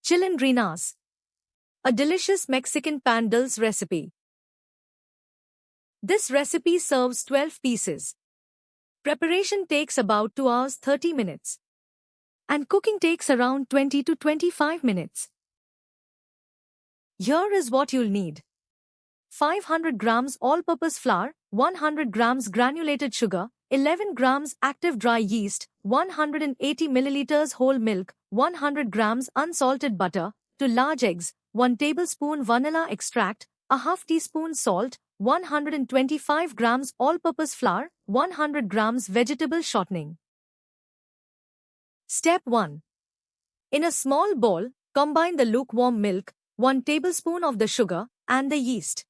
Chilindrinas. A delicious Mexican pan dulce recipe. This recipe serves 12 pieces. Preparation takes about 2 hours 30 minutes. And cooking takes around 20 to 25 minutes. Here is what you'll need. 500 grams all-purpose flour, 100 grams granulated sugar, 11 grams active dry yeast, 180 milliliters whole milk, 100 grams unsalted butter, 2 large eggs, 1 tablespoon vanilla extract, a half teaspoon salt, 125 grams all-purpose flour, 100 grams vegetable shortening. Step 1. In a small bowl, combine the lukewarm milk, 1 tablespoon of the sugar, and the yeast.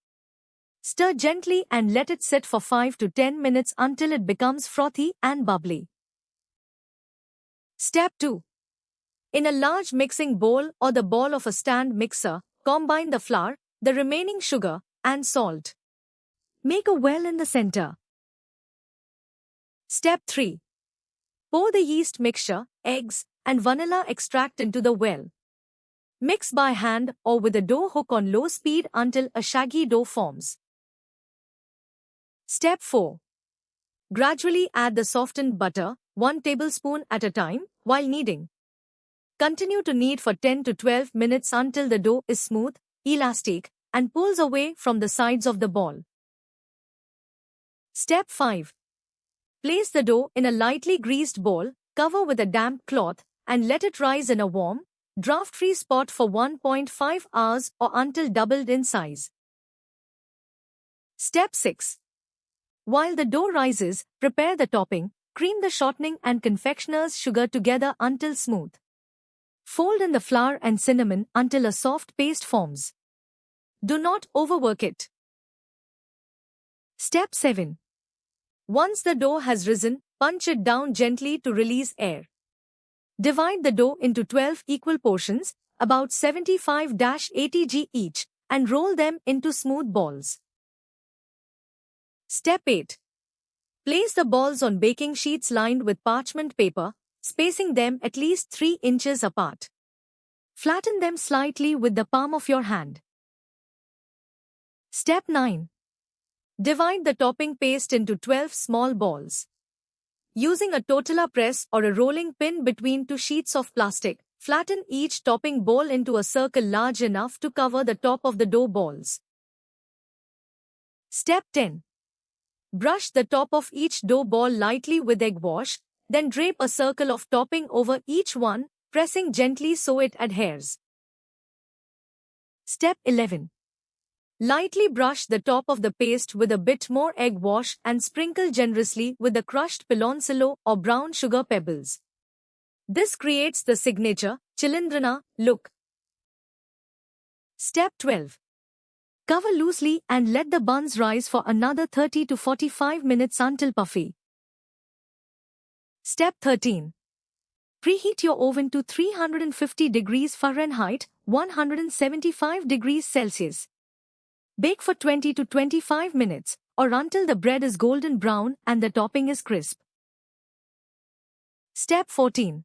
Stir gently and let it sit for 5 to 10 minutes until it becomes frothy and bubbly. Step 2. In a large mixing bowl or the ball of a stand mixer, combine the flour, the remaining sugar, and salt. Make a well in the center. Step 3. Pour the yeast mixture, eggs, and vanilla extract into the well. Mix by hand or with a dough hook on low speed until a shaggy dough forms. Step 4. Gradually add the softened butter, 1 tablespoon at a time, while kneading. Continue to knead for 10 to 12 minutes until the dough is smooth, elastic, and pulls away from the sides of the ball. Step 5. Place the dough in a lightly greased bowl, cover with a damp cloth, and let it rise in a warm, draft-free spot for 1.5 hours or until doubled in size. Step 6. While the dough rises, prepare the topping, cream the shortening and confectioner's sugar together until smooth. Fold in the flour and cinnamon until a soft paste forms. Do not overwork it. Step 7. Once the dough has risen, punch it down gently to release air. Divide the dough into 12 equal portions, about 75-80 g each, and roll them into smooth balls. Step 8. Place the balls on baking sheets lined with parchment paper, spacing them at least 3 inches apart. Flatten them slightly with the palm of your hand. Step 9. Divide the topping paste into 12 small balls. Using a tortilla press or a rolling pin between 2 sheets of plastic, flatten each topping ball into a circle large enough to cover the top of the dough balls. Step 10. Brush the top of each dough ball lightly with egg wash, then drape a circle of topping over each one, pressing gently so it adheres. Step 11. Lightly brush the top of the paste with a bit more egg wash and sprinkle generously with the crushed piloncillo or brown sugar pebbles. This creates the signature chilindrina look. Step 12. Cover loosely and let the buns rise for another 30 to 45 minutes until puffy. Step 13. Preheat your oven to 350 degrees Fahrenheit, 175 degrees Celsius. Bake for 20 to 25 minutes, or until the bread is golden brown and the topping is crisp. Step 14.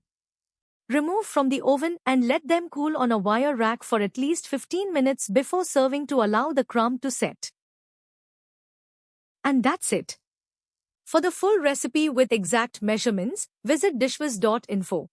Remove from the oven and let them cool on a wire rack for at least 15 minutes before serving to allow the crumb to set. And that's it. For the full recipe with exact measurements, visit dishwiz.info.